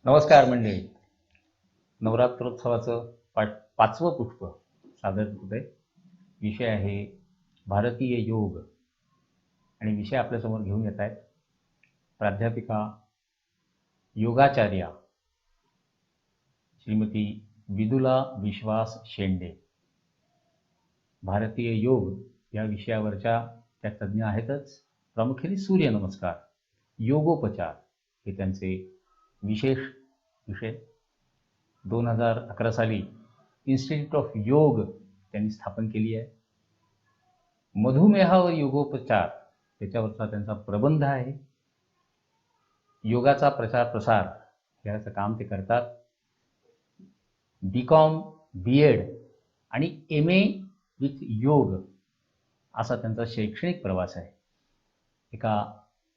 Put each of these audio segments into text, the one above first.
नमस्कार मंडळी. नवरात्रोत्सवाचं पाचवं पुष्प सादर होत आहे. विषय आहे भारतीय योग आणि विषय आपल्यासमोर घेऊन येत आहेत प्राध्यापिका योगाचार्या श्रीमती विदुला विश्वास शेंडे. भारतीय योग या विषयावरच्या त्या तज्ज्ञ आहेतच. प्रामुख्याने सूर्यनमस्कार, योगोपचार हे त्यांचे विशेष विषय. 2011 साली इन्स्टिट्यूट ऑफ योग त्यांनी स्थापन केली आहे. मधुमेहावर योगोपचार त्याच्यावरचा त्यांचा प्रबंध आहे. योगाचा प्रचार प्रसार याचं काम ते करतात. BCom, BEd आणि MA विथ योग असा त्यांचा शैक्षणिक प्रवास आहे. एका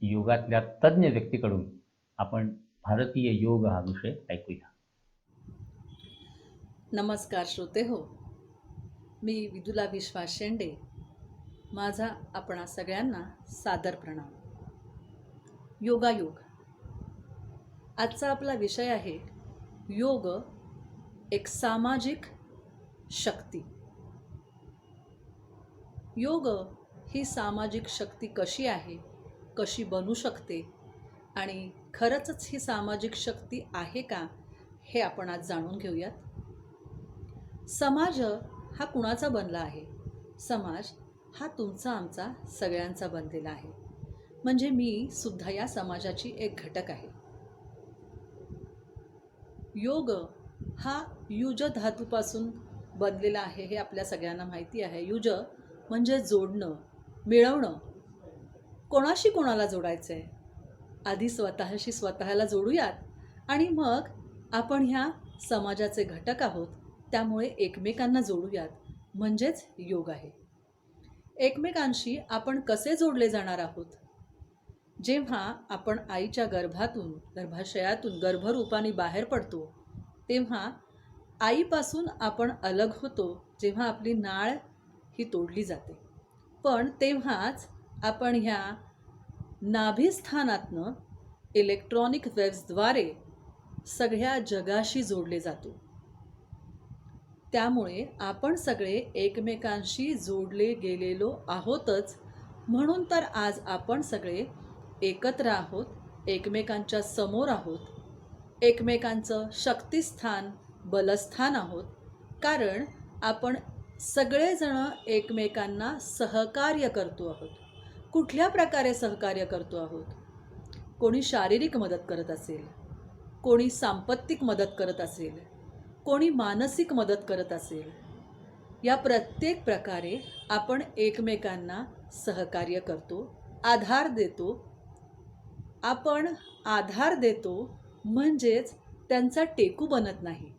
योगातल्या तज्ज्ञ व्यक्तीकडून आपण भारतीय योग हा विषय ऐकूया. नमस्कार श्रोते हो, मी विदुला विश्वास शेंडे. माझा आपणा सगळ्यांना सादर प्रणाम. योगायोग आजचा आपला विषय आहे. योग एक सामाजिक शक्ती. योग ही सामाजिक शक्ती कशी आहे, कशी बनू शकते आणि खरंच ही सामाजिक शक्ती आहे का, हे आपण आज जाणून घेऊयात. समाज हा कुणाचा बनला आहे? समाज हा तुमचा आमचा सगळ्यांचा बनलेला आहे. म्हणजे मी सुद्धा या समाजाची एक घटक आहे. योग हा युज धातूपासून बनलेला आहे हे आपल्या सगळ्यांना माहिती आहे. युज म्हणजे जोडणं, मिळवणं. कोणाशी कोणाला जोडायचं आहे? आधी स्वतःशी स्वतःला जोडूयात आणि मग आपण ह्या समाजाचे घटक आहोत, त्यामुळे एकमेकांना जोडूयात, म्हणजेच योग आहे. एकमेकांशी आपण कसे जोडले जाणार आहोत? जेव्हा आपण आईच्या गर्भाशयातून गर्भरूपाने बाहेर पडतो, तेव्हा आईपासून आपण अलग होतो. जेव्हा आपली नाळ ही तोडली जाते, पण तेव्हाच आपण ह्या नाभिस्थानातनं इलेक्ट्रॉनिक वेव्हजद्वारे सगळ्या जगाशी जोडले जातो. त्यामुळे आपण सगळे एकमेकांशी जोडले गेलेलो आहोतच. म्हणून तर आज आपण सगळे एकत्र आहोत, एकमेकांच्या समोर आहोत, एकमेकांचं शक्तिस्थान, बलस्थान आहोत. कारण आपण सगळेजण एकमेकांना सहकार्य करतो आहोत. कुठल्या प्रकारे सहकार्य करतो आहोत? कोणी शारीरिक मदत करत असेल, कोणी सांपत्तिक मदत करत असेल, कोणी मानसिक मदत करत असेल. या प्रत्येक प्रकारे आपण एकमेकांना सहकार्य करतो, आधार देतो. आपण आधार देतो म्हणजेच त्यांचा टेकू बनत नाही,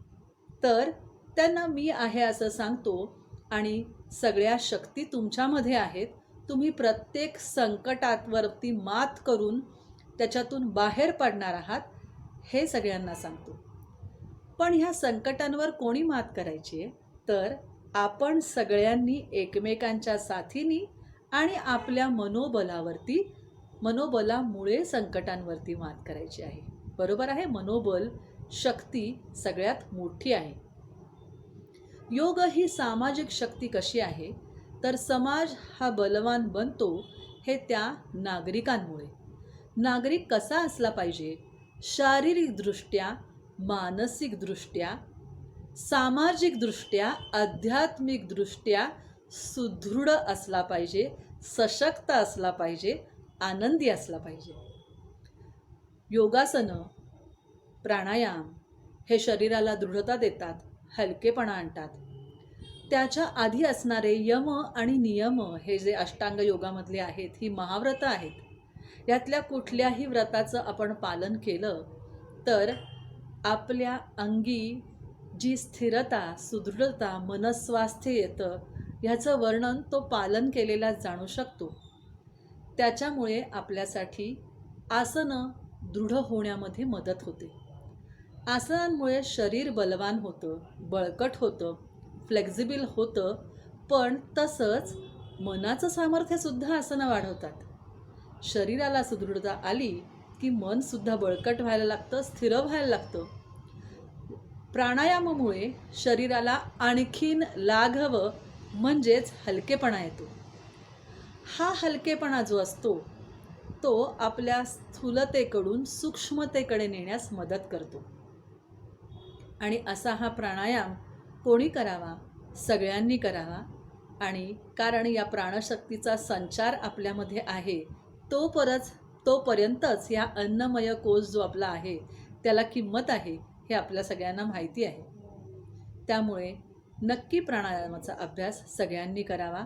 तर त्यांना मी आहे असं सांगतो आणि सगळ्या शक्ती तुमच्यामध्ये आहेत. तुम्ही प्रत्येक संकटावरती मात करून त्याच्यातून बाहेर पडणार आहात, हे सगळ्यांना सांगतो. पण ह्या संकटांवर कोणी मात करायची आहे? तर आपण सगळ्यांनी एकमेकांच्या साथीने आणि आपल्या मनोबलामुळे संकटांवरती मात करायची आहे. बरोबर आहे? मनोबल शक्ती सगळ्यात मोठी आहे. योग ही सामाजिक शक्ती कशी आहे? तर समाज हा बलवान बनतो हे त्या नागरिकांमुळे. नागरिक कसा असला पाहिजे? शारीरिकदृष्ट्या, मानसिकदृष्ट्या, सामाजिकदृष्ट्या, आध्यात्मिकदृष्ट्या सुदृढ असला पाहिजे, सशक्त असला पाहिजे, आनंदी असला पाहिजे. योगासनं, प्राणायाम हे शरीराला दृढता देतात, हलकेपणा आणतात. त्याच्या आधी असणारे यम आणि नियम हे जे अष्टांग योगामधले आहेत, ही महाव्रतं आहेत. यातल्या कुठल्याही व्रताचं आपण पालन केलं तर आपल्या अंगी जी स्थिरता, सुदृढता, मनस्वास्थ्य येतं, ह्याचं वर्णन तो पालन केलेला जाणू शकतो. त्याच्यामुळे आपल्यासाठी आसनं दृढ होण्यामध्ये मदत होते. आसनांमुळे शरीर बलवान होतं, बळकट होतं, फ्लेक्झिबल होतं. पण तसंच मनाचं सामर्थ्यसुद्धा आसनं वाढवतात. शरीराला सुदृढता आली की मन सुद्धा बळकट व्हायला लागतं, स्थिर व्हायला लागतं. प्राणायामामुळे शरीराला आणखीन लाघव म्हणजेच हलकेपणा येतो. हा हलकेपणा जो असतो तो आपल्या स्थूलतेकडून सूक्ष्मतेकडे नेण्यास मदत करतो. आणि असा हा प्राणायाम कोणी करावा? सगळ्यांनी करावा. आणि कारण या प्राणशक्तीचा संचार आपल्यामध्ये आहे, तोपर्यंतच या अन्नमय कोश जो आपला आहे त्याला किंमत आहे हे आपल्या सगळ्यांना माहिती आहे. त्यामुळे नक्की प्राणायामाचा अभ्यास सगळ्यांनी करावा.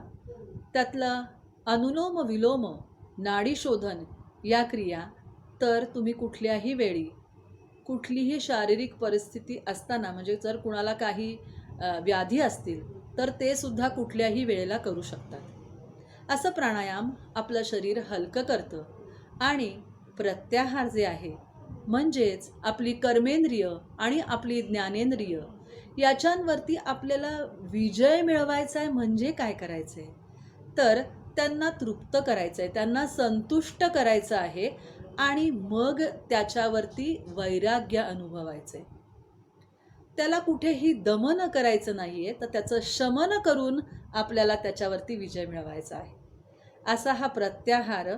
त्यातलं अनुलोम विलोम, नाडी शोधन या क्रिया तर तुम्ही कुठल्याही वेळी, कुठलीही शारीरिक परिस्थिती असताना, म्हणजे जर कुणाला काही व्याधी असतील तर ते सुद्धा कुठल्याही वेळेला करू शकतात. असं प्राणायाम आपलं शरीर हलकं करतं आणि प्रत्याहार जे आहे म्हणजेच आपली कर्मेंद्रिय आणि आपली ज्ञानेंद्रिय याच्यांवरती आपल्याला विजय मिळवायचा आहे. म्हणजे काय करायचं आहे? तर त्यांना तृप्त करायचं आहे, त्यांना संतुष्ट करायचं आहे आणि मग त्याच्यावरती वैराग्य अनुभवायचं आहे. त्याला कुठेही दमन करायचं नाही आहे, तर त्याचं शमन करून आपल्याला त्याच्यावरती विजय मिळवायचा आहे. असा हा प्रत्याहार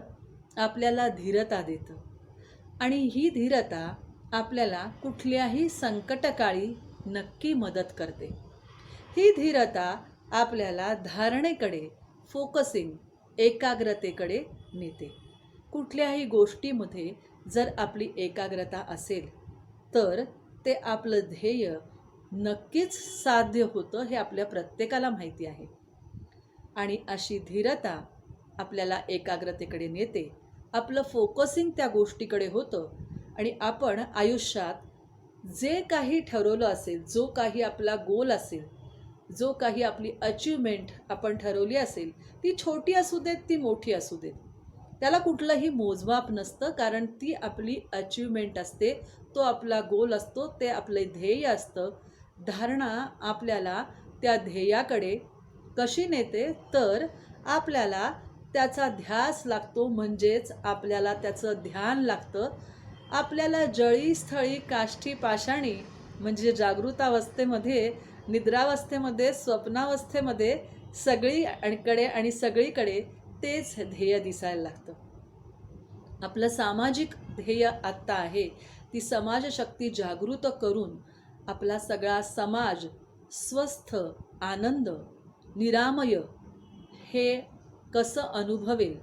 आपल्याला धीरता देतं आणि ही धीरता आपल्याला कुठल्याही संकटकाळी नक्की मदत करते. ही धीरता आपल्याला धारणेकडे, फोकसिंग, एकाग्रतेकडे नेते. कुठल्याही गोष्टीमध्ये जर आपली एकाग्रता असेल तर ते आपलं ध्येय नक्कीच साध्य होतं हे आपल्या प्रत्येकाला माहिती आहे. आणि अशी धीरता आपल्याला एकाग्रतेकडे नेते, आपलं फोकसिंग त्या गोष्टीकडे होतं आणि आपण आयुष्यात जे काही ठरवलं असेल, जो काही आपला गोल असेल, जो काही आपली अचिव्हमेंट आपण ठरवली असेल, ती छोटी असू देत, ती मोठी असू देत, त्याला कुठलंही मोजमाप नसतं. कारण ती आपली अचिव्हमेंट असते, तो आपला गोल असतो, ते आपलं ध्येय असतं. धारणा आपल्याला त्या ध्येयाकडे कशी नेते? तर आपल्याला त्याचा ध्यास लागतो, म्हणजेच आपल्याला त्याचं ध्यान लागतं. आपल्याला जळी स्थळी काष्ठी पाषाणी म्हणजे जागृतावस्थेमध्ये, निद्रावस्थेमध्ये, स्वप्नावस्थेमध्ये सगळीकडे तेच ध्येय दिसायला लागतं. आपलं सामाजिक ध्येय आत्ता आहे, ती समाजशक्ती जागृत करून आपला सगळा समाज स्वस्थ, आनंद, निरामय हे कसं अनुभवेल,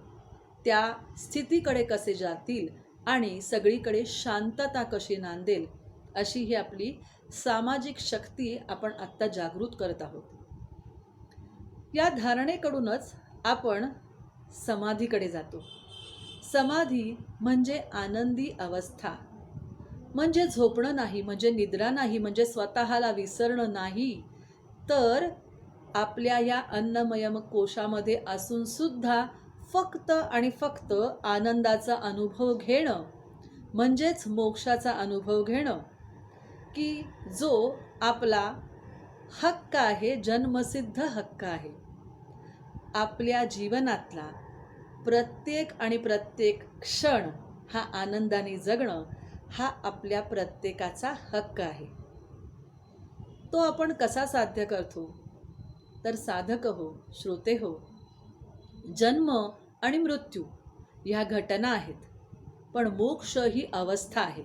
त्या स्थितीकडे कसे जातील आणि सगळीकडे शांतता कशी नांदेल, अशी ही आपली सामाजिक शक्ती आपण आत्ता जागृत करत आहोत. या धारणेकडूनच आपण समाधीकडे जातो. समाधी म्हणजे आनंदी अवस्था, म्हणजे झोपणं नाही, म्हणजे निद्रा नाही, म्हणजे स्वतःला विसरणं नाही, तर आपल्या या अन्नमयम कोशामध्ये असून सुद्धा फक्त आणि फक्त आनंदाचा अनुभव घेणं, म्हणजेच मोक्षाचा अनुभव घेणं, की जो आपला हक्क आहे, जन्मसिद्ध हक्क आहे. आपल्या जीवनातला प्रत्येक क्षण हा आनंदाने जगणं हा आपल्या प्रत्येकाचा हक्क आहे. तो आपण कसा साध्य करतो? तर साधक हो, श्रोते हो, जन्म आणि मृत्यू ह्या घटना आहेत, पण मोक्ष ही अवस्था आहे.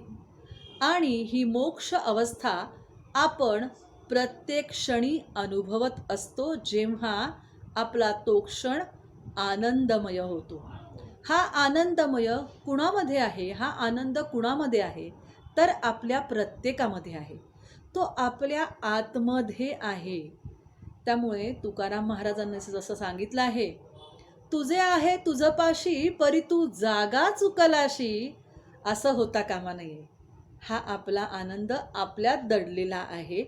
आणि ही मोक्ष अवस्था आपण प्रत्येक क्षणी अनुभवत असतो, जेव्हा आपला तो क्षण आनंदमय होतो. हा आनंदमय कुणामध्ये आहे? हा आनंद कुणामध्ये आहे? तर आपल्या प्रत्येकामध्ये आहे. तो आपल्या आतमध्ये आहे. त्यामुळे तुकाराम महाराजांनी जसं सांगितलं आहे, तुझे आहे तुझपाशी परी तू जागा चुकलाशी, असं होता कामा नये. हा आपला आनंद आपल्यात दडलेला आहे,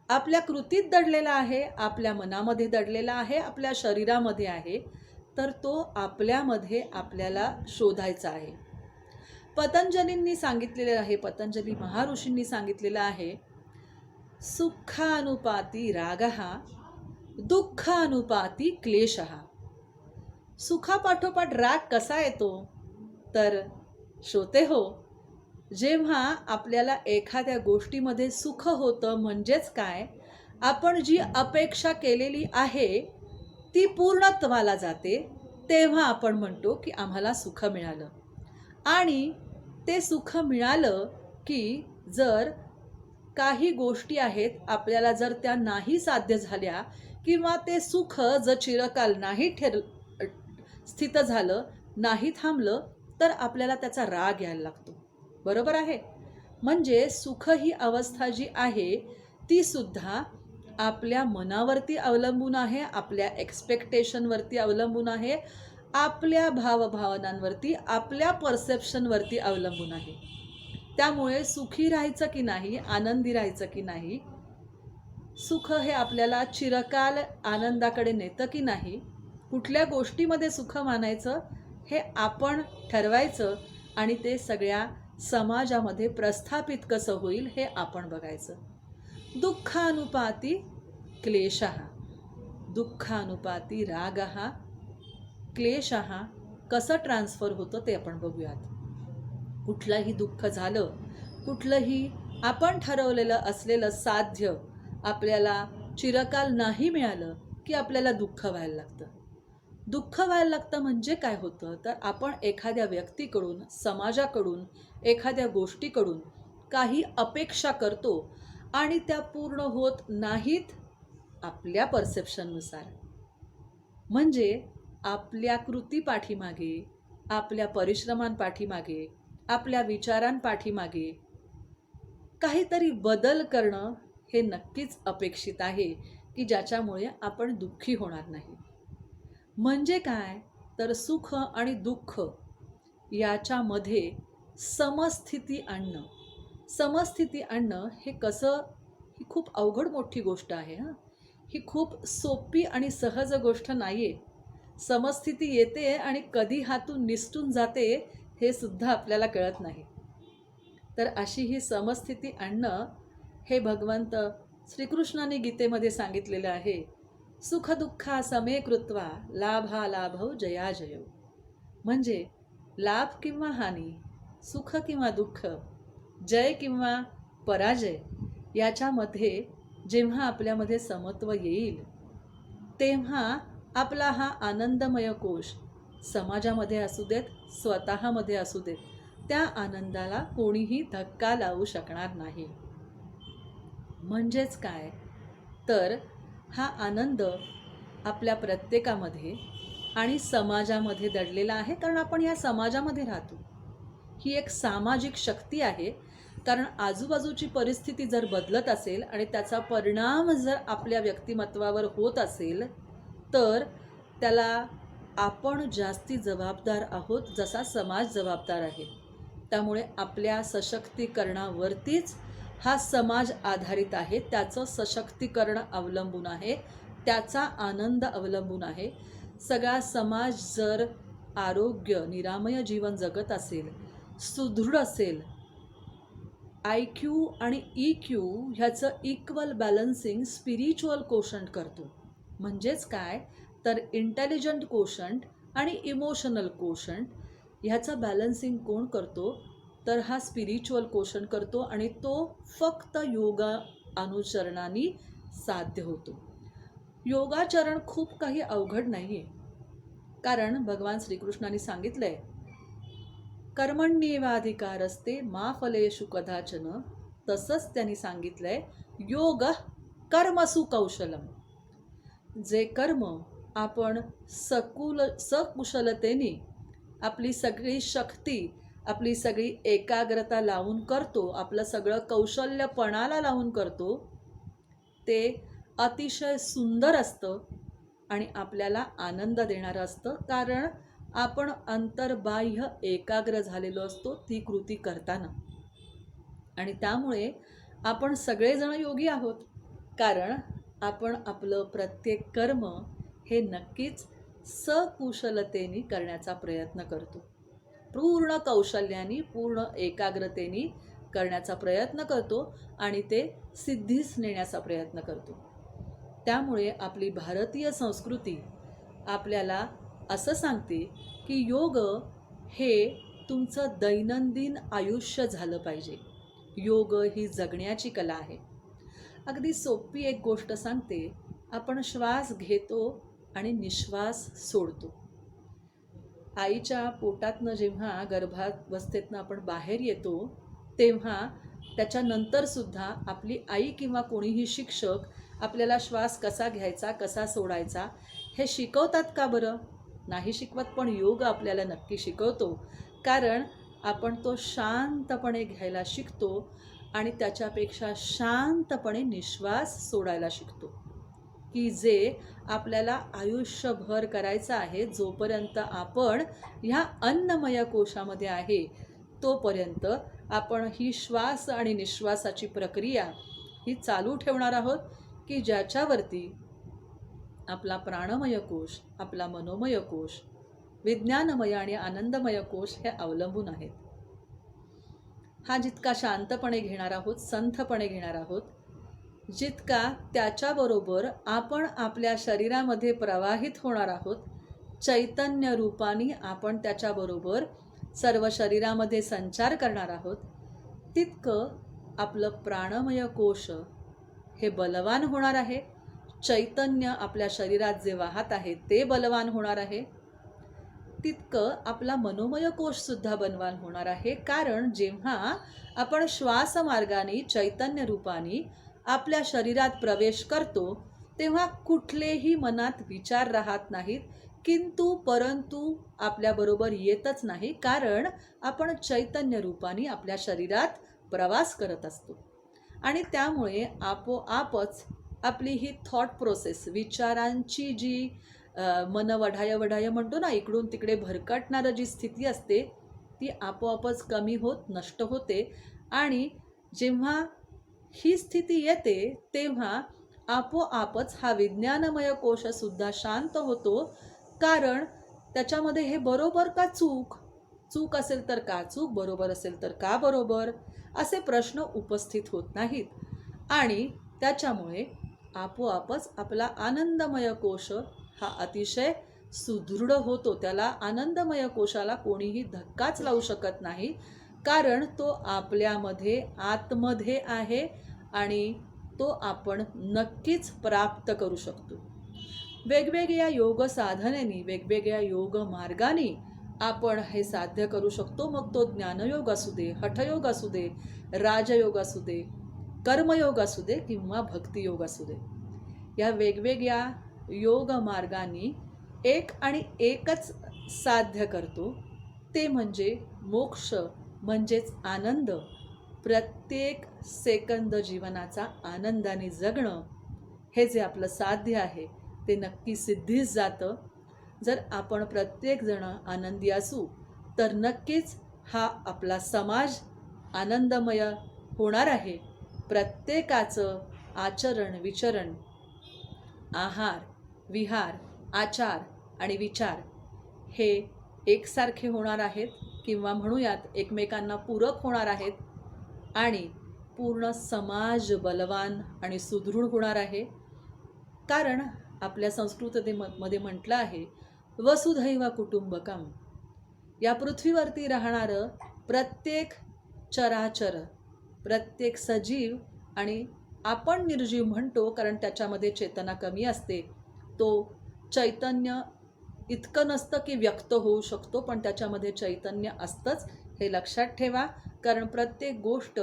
आपल्या कृतीत दडलेला आहे, आपल्या मनामध्ये दडलेला आहे, आपल्या शरीरामध्ये आहे, तर तो आपल्यामध्ये आपल्याला शोधायचा आहे. पतंजलींनी सांगितलेले आहे, पतंजली महर्षींनी सांगितलेलं आहे, सुखानुपाती रागः दुःखानुपाती क्लेशः. सुखापाठोपाठ राग कसा येतो? तर श्रोते हो, जेव्हा आपल्याला एखाद्या गोष्टीमध्ये सुख होतं म्हणजेच काय, आपण जी अपेक्षा केलेली आहे ती पूर्णत्वाला जाते, तेव्हा आपण म्हणतो की आम्हाला सुख मिळालं. आणि ते सुख मिळालं की जर काही गोष्टी आहेत आपल्याला जर त्या नाही साध्य झाल्या किंवा ते सुख जर चिरकाल नाही स्थित झालं, नाही थांबलं, तर आपल्याला त्याचा राग यायला लागतो. बरोबर आहे? म्हणजे सुख ही अवस्था जी आहे ती सुद्धा आपल्या मनावरती अवलंबून आहे, आपल्या एक्स्पेक्टेशनवरती अवलंबून आहे, आपल्या भावभावनांवरती, आपल्या परसेप्शनवरती अवलंबून आहे. त्यामुळे सुखी राहायचं की नाही, आनंदी राहायचं की नाही, सुख हे आपल्याला चिरकाल आनंदाकडे नेतं की नाही, कुठल्या गोष्टीमध्ये सुख मानायचं हे आपण ठरवायचं आणि ते सगळ्या समाजामध्ये प्रस्थापित कसं होईल हे आपण बघायचं. दुःखानुपाती क्लेशः, दुःखानुपाती रागः, क्लेशः कसं ट्रान्सफर होतं ते आपण बघूयात. कुठलंही दुःख झालं, कुठलंही आपण ठरवलेलं असलेलं साध्य आपल्याला चिरकाल नाही मिळालं की आपल्याला दुःख व्हायला लागतं. दुःख व्हायला लागतं म्हणजे काय होतं, तर आपण एखाद्या व्यक्तीकडून, समाजाकडून, एखाद्या गोष्टीकडून काही अपेक्षा करतो आणि त्या पूर्ण होत नाहीत आपल्या परसेप्शननुसार. म्हणजे आपल्या कृती पाठीमागे, आपल्या परिश्रमांपाठीमागे, आपल्या विचारांपाठीमागे काहीतरी बदल करणं हे नक्कीच अपेक्षित आहे की ज्याच्यामुळे आपण दुःखी होणार नाही. म्हणजे काय, तर सुख आणि दुःख याच्यामध्ये समस्थिती आणणं. समस्थिती आणणं हे कसं, ही खूप अवघड मोठी गोष्ट आहे. ही खूप सोपी आणि सहज गोष्ट नाही आहे. समस्थिती येते आणि कधी हातून निसटून जाते हे सुद्धा आपल्याला कळत नाही. तर अशी ही समस्थिती आणणं हे भगवंत श्रीकृष्णाने गीतेमध्ये सांगितलेलं आहे. सुख दुःखा समे कृत्वा लाभालाभौ जयाजयौ. म्हणजे लाभ किंवा हानी, सुख किंवा दुःख, जय किंवा पराजय याच्यामध्ये जेव्हा आपल्यामध्ये समत्व येईल तेव्हा आपला हा आनंदमय कोश समाजामध्ये असू देत, स्वतःमध्ये असू देत, त्या आनंदाला कोणीही धक्का लावू शकणार नाही. म्हणजेच काय, तर हा आनंद आपल्या प्रत्येकामध्ये आणि समाजामध्ये दडलेला आहे, कारण आपण या समाजामध्ये राहतो. ही एक सामाजिक शक्ती आहे. कारण आजूबाजूची परिस्थिती जर बदलत असेल आणि त्याचा परिणाम जर आपल्या व्यक्तिमत्वावर होत असेल तर त्याला आपण जास्ती जबाबदार आहोत, जसा समाज जबाबदार आहे. त्यामुळे आपल्या सशक्तीकरणावरतीच हा समाज आधारित आहे, त्याचं सशक्तीकरण अवलंबून आहे, त्याचा आनंद अवलंबून आहे. सगळा समाज जर आरोग्य, निरामय जीवन जगत असेल, सुदृढ असेल, IQ आणि EQ ह्याचं इक्वल बॅलन्सिंग स्पिरिच्युअल कोशंट करतो. म्हणजेच काय, तर इंटेलिजंट कोशंट आणि इमोशनल कोशंट ह्याचं बॅलन्सिंग कोण करतो, तर हा स्पिरिच्युअल कोशंट करतो आणि तो फक्त योगा अनुचरणाने साध्य होतो. योगाचरण खूप काही अवघड नाही आहे. कारण भगवान श्रीकृष्णाने सांगितलंय, कर्मण्येवाधिकारस्ते मा फलेषु कदाचन. तसंच त्यांनी सांगितलंय, योग कर्मसु कौशलम. जे कर्म आपण सकुशलतेने आपली सगळी शक्ती, आपली सगळी एकाग्रता लावून करतो, आपलं सगळं कौशल्य पणाला लावून करतो, ते अतिशय सुंदर असतं आणि आपल्याला आनंद देणारं असतं. कारण आपण अंतर्बाह्य एकाग्र झालेलो असतो ती कृती करताना. आणि त्यामुळे आपण सगळेजण योगी आहोत, कारण आपण आपलं प्रत्येक कर्म हे नक्कीच सकुशलतेने करण्याचा प्रयत्न करतो, पूर्ण कौशल्याने, पूर्ण एकाग्रतेने करण्याचा प्रयत्न करतो आणि ते सिद्धीस नेण्याचा प्रयत्न करतो. त्यामुळे आपली भारतीय संस्कृती आपल्याला असं सांगते की योग हे तुमचं दैनंदिन आयुष्य झालं पाहिजे. योग ही जगण्याची कला आहे. अगदी सोपी एक गोष्ट सांगते. आपण श्वास घेतो आणि निश्वास सोडतो. आईच्या पोटातनं जेव्हा गर्भावस्थेतनं आपण बाहेर येतो, तेव्हा त्याच्यानंतरसुद्धा आपली आई किंवा कोणीही शिक्षक आपल्याला श्वास कसा घ्यायचा, कसा सोडायचा हे शिकवतात का बरं? नाही शिकवत, पण योग आपल्याला नक्की शिकवतो. कारण आपण तो शांतपणे घ्यायला शिकतो आणि त्याच्यापेक्षा शांतपणे निश्वास सोडायला शिकतो, की जे आपल्याला आयुष्यभर करायचं आहे. जोपर्यंत आपण ह्या अन्नमय कोशामध्ये आहे, तोपर्यंत आपण ही श्वास आणि निश्वासाची प्रक्रिया ही चालू ठेवणार आहोत, की ज्याच्यावरती आपला प्राणमय कोश, आपला मनोमय कोश, विज्ञानमय आणि आनंदमय कोश हे अवलंबून आहेत. हा जितका शांतपणे घेणार आहोत, संथपणे घेणार आहोत, जितका त्याच्याबरोबर आपण आपल्या शरीरामध्ये प्रवाहित होणार आहोत, चैतन्य रूपाने आपण त्याच्याबरोबर सर्व शरीरामध्ये संचार करणार आहोत, तितकं आपलं प्राणमय कोश हे बलवान होणार आहे. चैतन्य आपल्या शरीरात जे वाहत आहे ते बलवान होणार आहे. तितकं आपला मनोमय कोशसुद्धा बलवान होणार आहे. कारण जेव्हा आपण श्वासमार्गाने चैतन्य रूपाने आपल्या शरीरात प्रवेश करतो, तेव्हा कुठलेही मनात विचार राहत नाहीत, किंतु परंतु आपल्याबरोबर येतच नाही. कारण आपण चैतन्य रूपाने आपल्या शरीरात प्रवास करत असतो आणि त्यामुळे आपोआपच आपली ही थॉट प्रोसेस, विचारांची जी मन वढाय वढाय म्हणतो ना, इकडून तिकडे भरकटणारं जी स्थिती असते, ती आपोआपच कमी होत नष्ट होते. आणि जेव्हा ही स्थिती येते, तेव्हा आपोआपच हा विज्ञानमय कोशसुद्धा शांत होतो. कारण त्याच्यामध्ये हे बरोबर का चूक, चूक असेल तर का चूक, बरोबर असेल तर का बरोबर, असे प्रश्न उपस्थित होत नाहीत. आणि त्याच्यामुळे आपोआपच आपला आनंदमय कोश हा अतिशय सुदृढ होतो. त्याला आनंदमय कोशाला कोणीही धक्काच लावू शकत नाही. कारण तो आपल्यामध्ये आतमध्ये आहे आणि तो आपण नक्कीच प्राप्त करू शकतो. वेगवेगळ्या योग साधनेनी, वेगवेगळ्या योग मार्गाने आपण हे साध्य करू शकतो. मग तो ज्ञानयोग असू दे, हठयोग असू दे, राजयोग असू दे, कर्मयोग असू दे किंवा भक्तियोग असू दे. या वेगवेगळ्या योग मार्गांनी एक आणि एकच साध्य करतो, ते म्हणजे मोक्ष, म्हणजेच आनंद. प्रत्येक सेकंद जीवनाचा आनंदाने जगणं, हे जे आपलं साध्य आहे ते नक्की सिद्धीस जातं. जर आपण प्रत्येकजण आनंदी असू, तर नक्कीच हा आपला समाज आनंदमय होणार आहे. प्रत्येकाचं आचरण, विचरण, आहार, विहार, आचार आणि विचार हे एकसारखे होणार आहेत, किंवा म्हणूयात एकमेकांना पूरक होणार आहेत. आणि पूर्ण समाज बलवान आणि सुदृढ होणार आहे. कारण आपल्या संस्कृतीमध्ये म्हटलं आहे, वसुधैव कुटुंबकम. या पृथ्वीवरती राहणारं प्रत्येक चराचर, प्रत्येक सजीव, आणि आपण निर्जीव म्हणतो कारण त्याच्यामध्ये चेतना कमी असते, तो चैतन्य इतकं नसतं की व्यक्त होऊ शकतो, पण त्याच्यामध्ये चैतन्य असतंच, हे लक्षात ठेवा. कारण प्रत्येक गोष्ट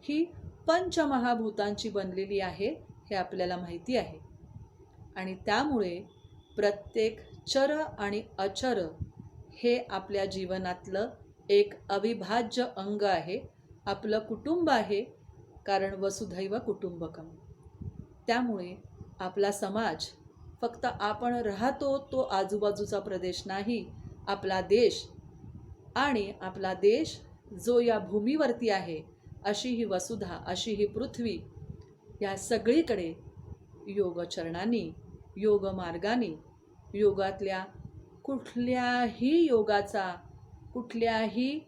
ही पंचमहाभूतांची बनलेली आहे, हे आपल्याला माहिती आहे. आणि त्यामुळे प्रत्येक चर आणि अचर हे आपल्या जीवनातलं एक अविभाज्य अंग आहे, आपलं कुटुंब आहे. कारण वसुधैव कुटुंबकम. त्यामुळे आपला समाज फक्त आपण राहतो तो आजूबाजूचा प्रदेश नाही, आपला देश, आणि आपला देश जो या भूमीवरती आहे, अशी ही वसुधा, अशी ही पृथ्वी, या सगळीकडे योगचरणांनी, योगमार्गाने, योगातल्या कुठल्याही योगाचा, कुठल्याही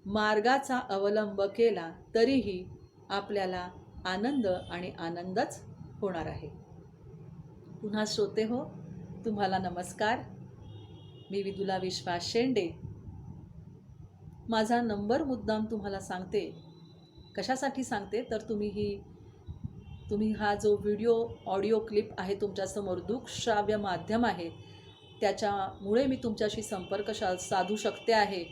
मार्गाचा अवलंब केला तरीही आपल्याला आनंद आणि आनंदच होणार आहे. पुन्हा श्रोते हो, तुम्हाला नमस्कार. मी विदुला विश्वास शेंडे. माझा नंबर मुद्दाम तुम्हाला सांगते. कशासाठी सांगते तर तुम्ही हा जो व्हिडिओ ऑडिओ क्लिप आहे तुमच्यासमोर दृकश्राव्य माध्यम आहे, त्याच्यामुळे मी तुमच्याशी संपर्क साधू शकते आहे.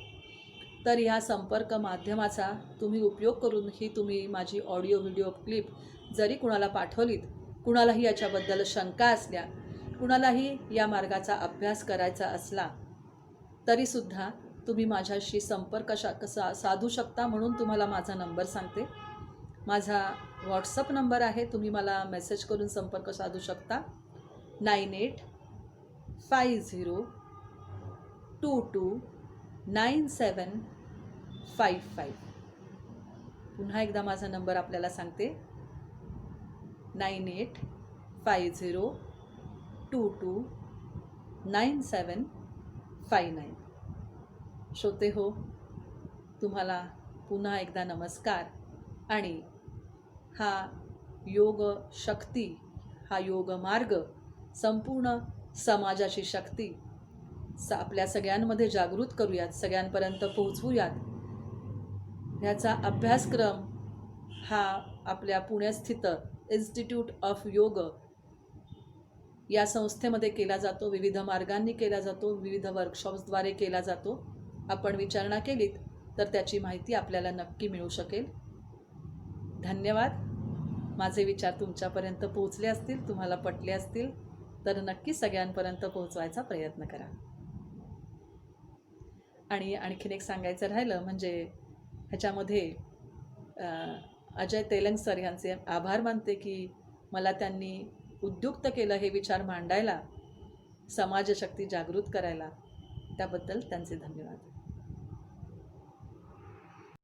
तर ह्या संपर्क माध्यमाचा तुम्ही उपयोग करून ही तुम्ही माझी ऑडिओ व्हिडिओ क्लिप जरी कुणाला पाठवलीत, कुणालाही याच्याबद्दल शंका असल्या, कुणालाही या मार्गाचा अभ्यास करायचा असला, तरीसुद्धा तुम्ही माझ्याशी संपर्क साधू शकता. म्हणून तुम्हाला माझा नंबर सांगते. माझा व्हॉट्सअप नंबर आहे, तुम्ही मला मेसेज करून संपर्क साधू शकता. 9850229755. पुन्हा एकदा माझा नंबर आपल्याला सांगते. 9850229759. श्रोते हो, तुम्हाला पुन्हा एकदा नमस्कार. आणि हा योग शक्ती, हा योग मार्ग संपूर्ण समाजाची शक्ती आपल्या सगळ्यांमध्ये जागृत करूयात, सगळ्यांपर्यंत पोहोचवूयात. ह्याचा अभ्यासक्रम हा आपल्या पुण्यास्थित इन्स्टिट्यूट ऑफ योग या संस्थेमध्ये केला जातो. विविध मार्गांनी केला जातो, विविध वर्कशॉप्सद्वारे केला जातो. आपण विचारणा केलीत तर त्याची माहिती आपल्याला नक्की मिळू शकेल. धन्यवाद. माझे विचार तुमच्यापर्यंत पोहोचले असतील, तुम्हाला पटले असतील तर नक्की सगळ्यांपर्यंत पोहोचवायचा प्रयत्न करा. आणि आणखीन एक सांगायचं राहिलं म्हणजे ह्याच्यामध्ये अजय तेलंग सर यांचे आभार मानते की मला त्यांनी उद्युक्त केलं हे विचार मांडायला, समाजशक्ती जागृत करायला. त्याबद्दल त्यांचे धन्यवाद.